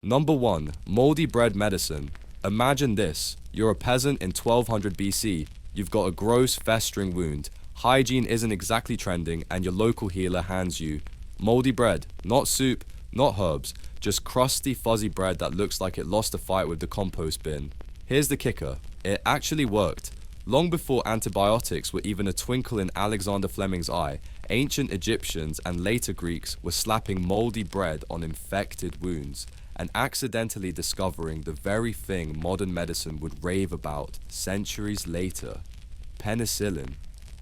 Number 1. Moldy bread medicine. Imagine this. You're a peasant in 1200 BC. You've got a gross, festering wound. Hygiene isn't exactly trending, and your local healer hands you moldy bread. Not soup, not herbs. Just crusty, fuzzy bread that looks like it lost a fight with the compost bin. Here's the kicker. It actually worked. Long before antibiotics were even a twinkle in Alexander Fleming's eye, ancient Egyptians and later Greeks were slapping moldy bread on infected wounds and accidentally discovering the very thing modern medicine would rave about centuries later: penicillin.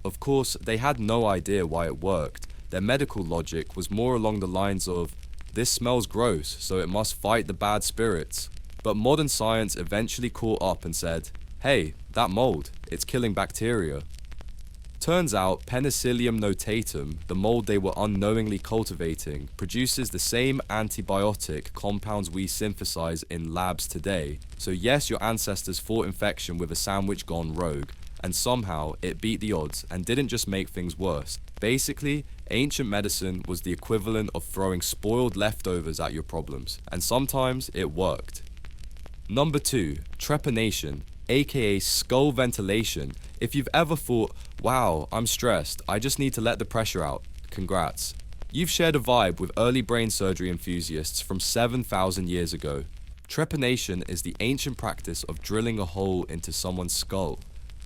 Of course, they had no idea why it worked. Their medical logic was more along the lines of, this smells gross, so it must fight the bad spirits. But modern science eventually caught up and said, hey, that mold, it's killing bacteria. Turns out Penicillium notatum, the mold they were unknowingly cultivating, produces the same antibiotic compounds we synthesize in labs today. So yes, your ancestors fought infection with a sandwich gone rogue, and somehow it beat the odds and didn't just make things worse. Basically, ancient medicine was the equivalent of throwing spoiled leftovers at your problems, and sometimes it worked. Number 2. Trepanation, aka skull ventilation. If you've ever thought, wow, I'm stressed, I just need to let the pressure out, congrats. You've shared a vibe with early brain surgery enthusiasts from 7,000 years ago. Trepanation is the ancient practice of drilling a hole into someone's skull.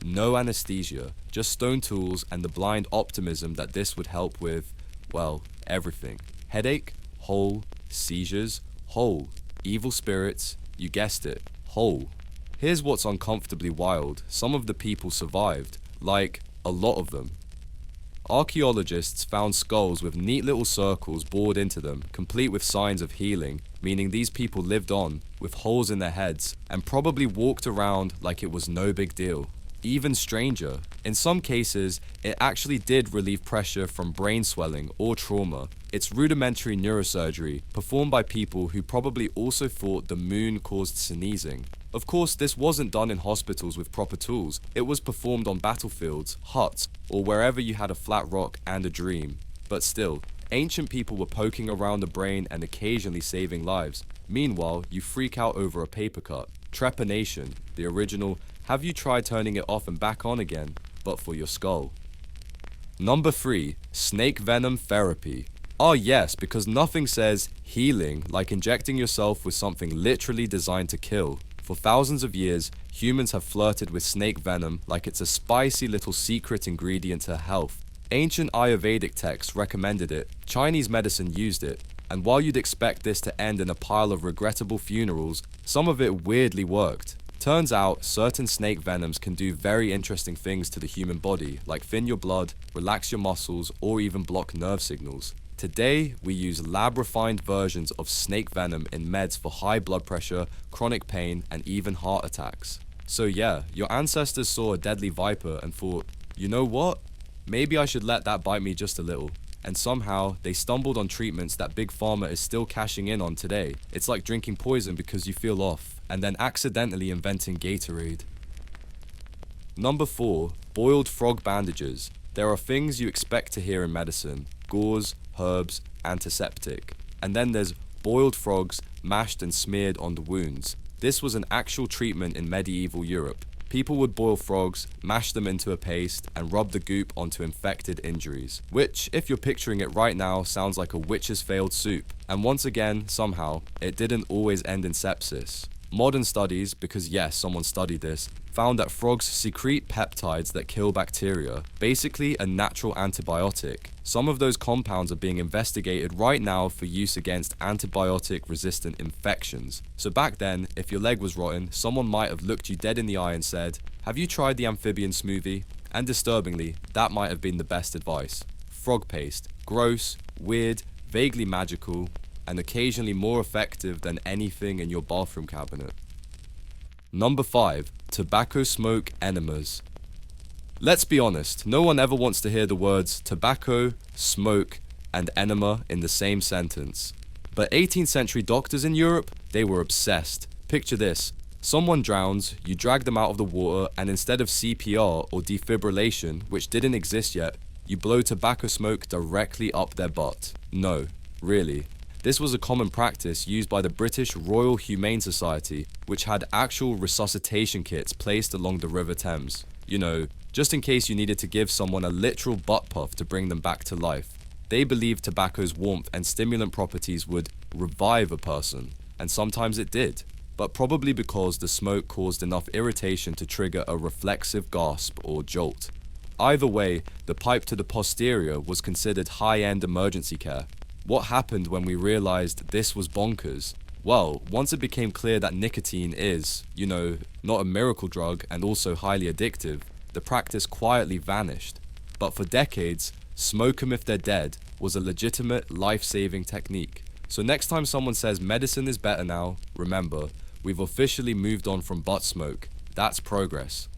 No anesthesia, just stone tools and the blind optimism that this would help with, well, everything. Headache, hole, seizures, hole, evil spirits, you guessed it, hole. Here's what's uncomfortably wild. Some of the people survived, like a lot of them. Archaeologists found skulls with neat little circles bored into them, complete with signs of healing, meaning these people lived on, with holes in their heads, and probably walked around like it was no big deal. Even stranger, in some cases, it actually did relieve pressure from brain swelling or trauma. It's rudimentary neurosurgery, performed by people who probably also thought the moon caused sneezing. Of course, this wasn't done in hospitals with proper tools. It was performed on battlefields, huts, or wherever you had a flat rock and a dream. But still, ancient people were poking around the brain and occasionally saving lives. Meanwhile, you freak out over a paper cut. Trepanation, the original, have you tried turning it off and back on again, but for your skull? Number 3. Snake venom therapy. Ah yes, because nothing says healing like injecting yourself with something literally designed to kill. For thousands of years, humans have flirted with snake venom like it's a spicy little secret ingredient to health. Ancient Ayurvedic texts recommended it, Chinese medicine used it, and while you'd expect this to end in a pile of regrettable funerals, some of it weirdly worked. Turns out, certain snake venoms can do very interesting things to the human body, like thin your blood, relax your muscles, or even block nerve signals. Today, we use lab-refined versions of snake venom in meds for high blood pressure, chronic pain, and even heart attacks. So yeah, your ancestors saw a deadly viper and thought, you know what? Maybe I should let that bite me just a little. And somehow, they stumbled on treatments that Big Pharma is still cashing in on today. It's like drinking poison because you feel off, and then accidentally inventing Gatorade. Number 4. Boiled frog bandages. There are things you expect to hear in medicine: gauze, herbs, antiseptic. And then there's boiled frogs mashed and smeared on the wounds. This was an actual treatment in medieval Europe. People would boil frogs, mash them into a paste, and rub the goop onto infected injuries. Which, if you're picturing it right now, sounds like a witch's failed soup. And once again, somehow, it didn't always end in sepsis. Modern studies, because yes, someone studied this, found that frogs secrete peptides that kill bacteria, basically a natural antibiotic. Some of those compounds are being investigated right now for use against antibiotic-resistant infections. So back then, if your leg was rotten, someone might have looked you dead in the eye and said, have you tried the amphibian smoothie? And disturbingly, that might have been the best advice. Frog paste. Gross, weird, vaguely magical, and occasionally more effective than anything in your bathroom cabinet. Number 5. Tobacco smoke enemas. Let's be honest, no one ever wants to hear the words tobacco, smoke, and enema in the same sentence. But 18th century doctors in Europe, they were obsessed. Picture this. Someone drowns, you drag them out of the water, and instead of CPR or defibrillation, which didn't exist yet, you blow tobacco smoke directly up their butt. No, really. This was a common practice used by the British Royal Humane Society, which had actual resuscitation kits placed along the River Thames. You know, just in case you needed to give someone a literal butt puff to bring them back to life. They believed tobacco's warmth and stimulant properties would revive a person, and sometimes it did, but probably because the smoke caused enough irritation to trigger a reflexive gasp or jolt. Either way, the pipe to the posterior was considered high-end emergency care. What happened when we realized this was bonkers? Well, once it became clear that nicotine is, not a miracle drug and also highly addictive, the practice quietly vanished. But for decades, smoke 'em if they're dead was a legitimate life-saving technique. So next time someone says medicine is better now, remember, we've officially moved on from butt smoke. That's progress.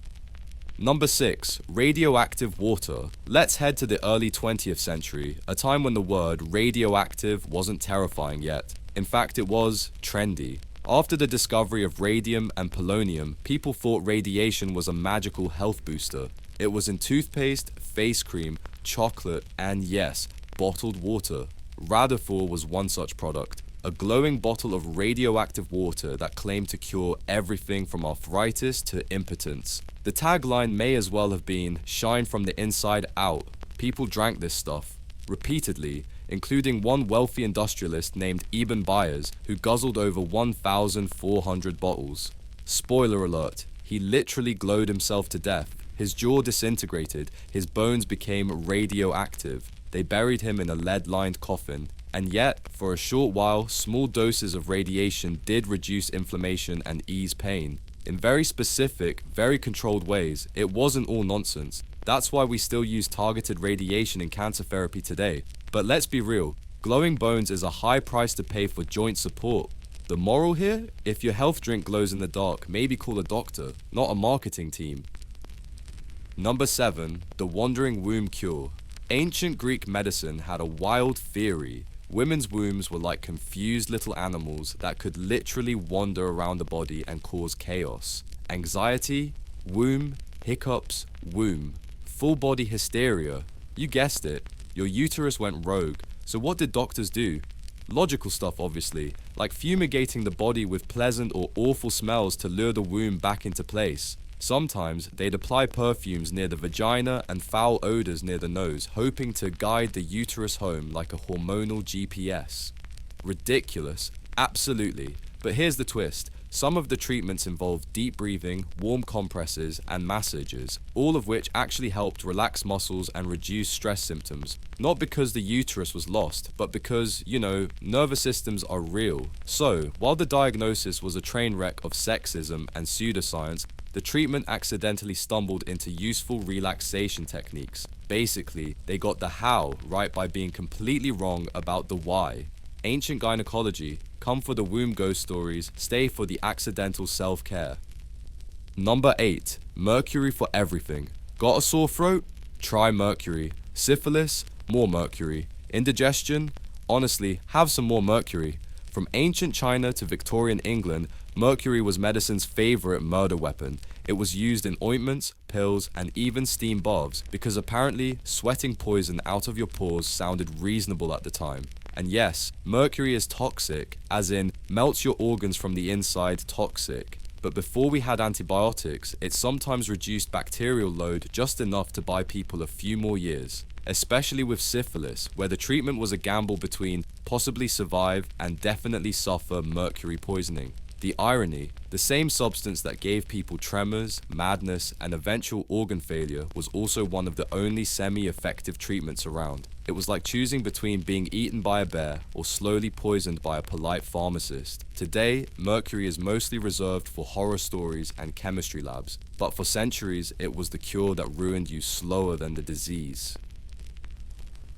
Number 6, radioactive water. Let's head to the early 20th century, a time when the word radioactive wasn't terrifying yet. In fact, it was trendy. After the discovery of radium and polonium, people thought radiation was a magical health booster. It was in toothpaste, face cream, chocolate, and yes, bottled water. Radithor was one such product. A glowing bottle of radioactive water that claimed to cure everything from arthritis to impotence. The tagline may as well have been, "Shine from the inside out." People drank this stuff repeatedly, including one wealthy industrialist named Eben Byers, who guzzled over 1,400 bottles. Spoiler alert, he literally glowed himself to death. His jaw disintegrated, his bones became radioactive. They buried him in a lead-lined coffin. And yet, for a short while, small doses of radiation did reduce inflammation and ease pain. In very specific, very controlled ways. It wasn't all nonsense. That's why we still use targeted radiation in cancer therapy today. But let's be real, glowing bones is a high price to pay for joint support. The moral here? If your health drink glows in the dark, maybe call a doctor, not a marketing team. Number 7, the wandering womb cure. Ancient Greek medicine had a wild theory. Women's wombs were like confused little animals that could literally wander around the body and cause chaos. Anxiety, womb, hiccups, womb. Full body hysteria. You guessed it, your uterus went rogue. So what did doctors do? Logical stuff obviously, like fumigating the body with pleasant or awful smells to lure the womb back into place. Sometimes they'd apply perfumes near the vagina and foul odors near the nose, hoping to guide the uterus home like a hormonal GPS. Ridiculous, absolutely. But here's the twist. Some of the treatments involved deep breathing, warm compresses, and massages, all of which actually helped relax muscles and reduce stress symptoms. Not because the uterus was lost, but because, nervous systems are real. So, while the diagnosis was a train wreck of sexism and pseudoscience, the treatment accidentally stumbled into useful relaxation techniques. Basically, they got the how right by being completely wrong about the why. Ancient gynecology, come for the womb ghost stories, stay for the accidental self-care. Number 8, mercury for everything. Got a sore throat? Try mercury. Syphilis? More mercury. Indigestion? Honestly, have some more mercury. From ancient China to Victorian England, mercury was medicine's favorite murder weapon. It was used in ointments, pills, and even steam baths because apparently sweating poison out of your pores sounded reasonable at the time. And yes, mercury is toxic, as in melts your organs from the inside toxic. But before we had antibiotics, it sometimes reduced bacterial load just enough to buy people a few more years. Especially with syphilis, where the treatment was a gamble between possibly survive and definitely suffer mercury poisoning. The irony, the same substance that gave people tremors, madness, and eventual organ failure was also one of the only semi-effective treatments around. It was like choosing between being eaten by a bear or slowly poisoned by a polite pharmacist. Today, mercury is mostly reserved for horror stories and chemistry labs, but for centuries, it was the cure that ruined you slower than the disease.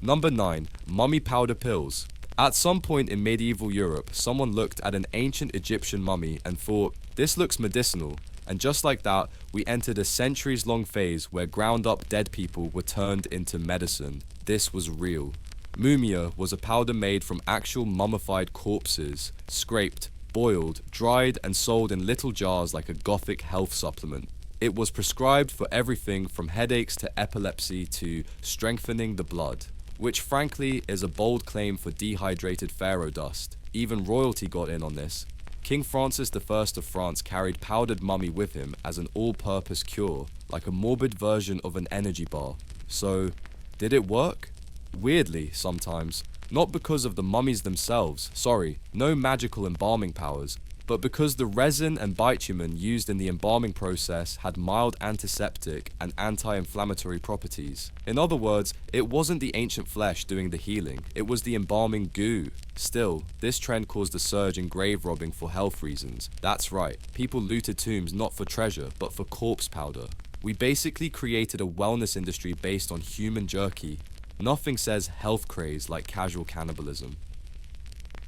Number 9, mummy powder pills. At some point in medieval Europe, someone looked at an ancient Egyptian mummy and thought, this looks medicinal. And just like that, we entered a centuries-long phase where ground-up dead people were turned into medicine. This was real. Mumia was a powder made from actual mummified corpses, scraped, boiled, dried, and sold in little jars like a gothic health supplement. It was prescribed for everything from headaches to epilepsy to strengthening the blood. which frankly is a bold claim for dehydrated pharaoh dust. Even royalty got in on this. King Francis I of France carried powdered mummy with him as an all-purpose cure, like a morbid version of an energy bar. So, did it work? Weirdly, sometimes. Not because of the mummies themselves, sorry, no magical embalming powers, but because the resin and bitumen used in the embalming process had mild antiseptic and anti-inflammatory properties. In other words, it wasn't the ancient flesh doing the healing, it was the embalming goo. Still, this trend caused a surge in grave robbing for health reasons. That's right, people looted tombs not for treasure, but for corpse powder. We basically created a wellness industry based on human jerky. Nothing says health craze like casual cannibalism.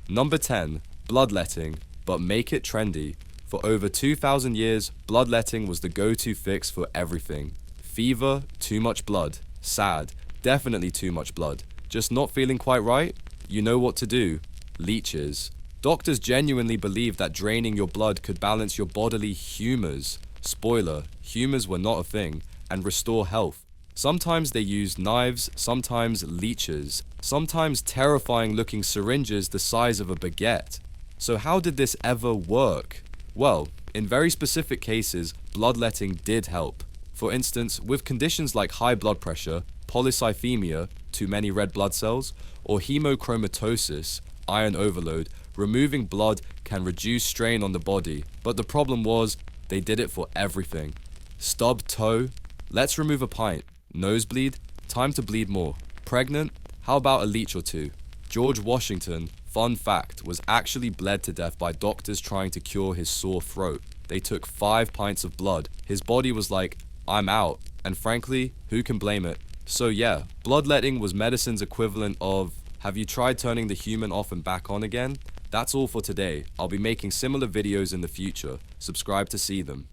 Number 10. Bloodletting. But make it trendy. For over 2,000 years, bloodletting was the go-to fix for everything. Fever, too much blood. Sad, definitely too much blood. Just not feeling quite right? You know what to do. Leeches. Doctors genuinely believed that draining your blood could balance your bodily humors. Spoiler, humors were not a thing, and restore health. Sometimes they used knives, sometimes leeches, sometimes terrifying looking syringes the size of a baguette. So how did this ever work? Well, in very specific cases, bloodletting did help. For instance, with conditions like high blood pressure, polycythemia, too many red blood cells, or hemochromatosis, iron overload, removing blood can reduce strain on the body. But the problem was, they did it for everything. Stubbed toe? Let's remove a pint. Nosebleed? Time to bleed more. Pregnant? How about a leech or two? George Washington, fun fact, was actually bled to death by doctors trying to cure his sore throat. They took 5 pints of blood. His body was like, I'm out. And frankly, who can blame it? So yeah, bloodletting was medicine's equivalent of, have you tried turning the human off and back on again? That's all for today. I'll be making similar videos in the future. Subscribe to see them.